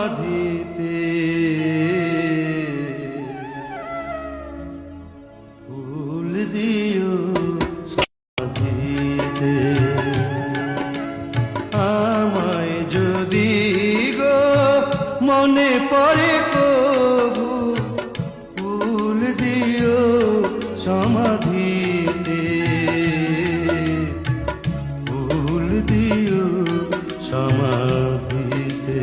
সমাধিতে ফুল দিও সমাধিতে আমায় যদি গো মনে পড়ে কবু ফুল দিও সমাধিতে ফুল দিও সমাধিতে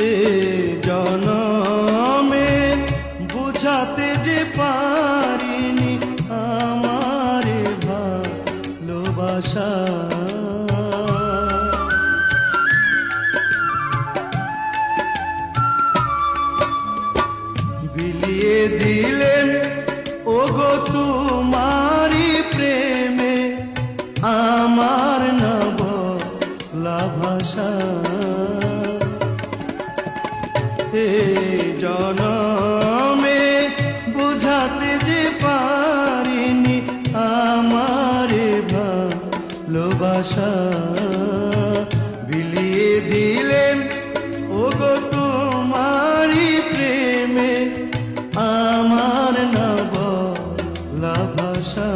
এ জনমে বুঝাতে যে পারিনি আমার ভালোবাসা বিলিয়ে দিলেন ওগো তোমারি প্রেমে আমার না বলা ভাষা হে জনমে বুঝাতে যে পারিনি আমার ভালোবাসা বিলিয়ে দিলেন ওগো তোমারি প্রেমে আমার না বলা ভাষা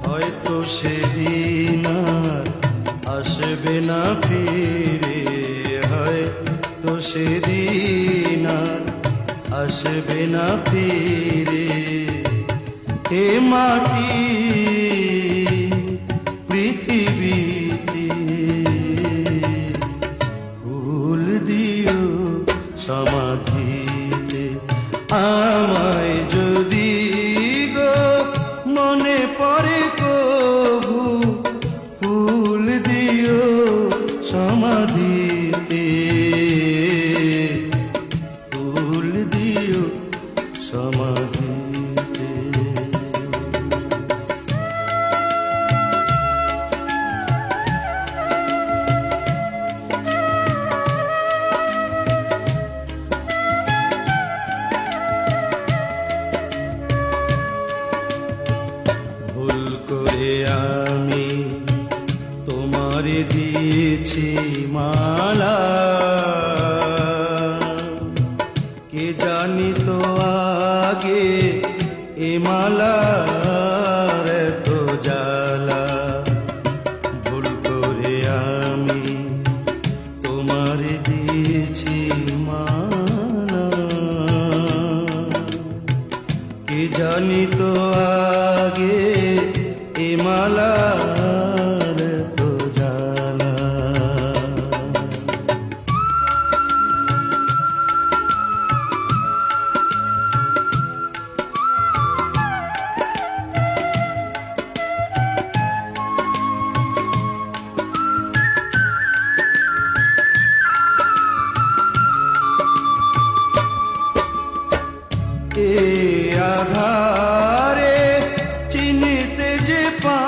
হয়তো সেদিন আর আসবে না ফিরে তো সেদিন আর আসবে না ফিরে হে মাটি পৃথিবীতে ফুল দিও সমাধিতে আমায় যদি গো মনে পড়ে কবু ফুল দিও সমাধিতে ফুল দিও সমাধিতে ভুল করে আমি তোমারে দিয়েছি মালা কে জানি তো আগে এ মালার এত জ্বালা ভুল করে আমি তোমারে দিয়েছি মালা কে জানি তো আগে এ মালার তো জ্বালা এ আধারে চিনিতে যে পা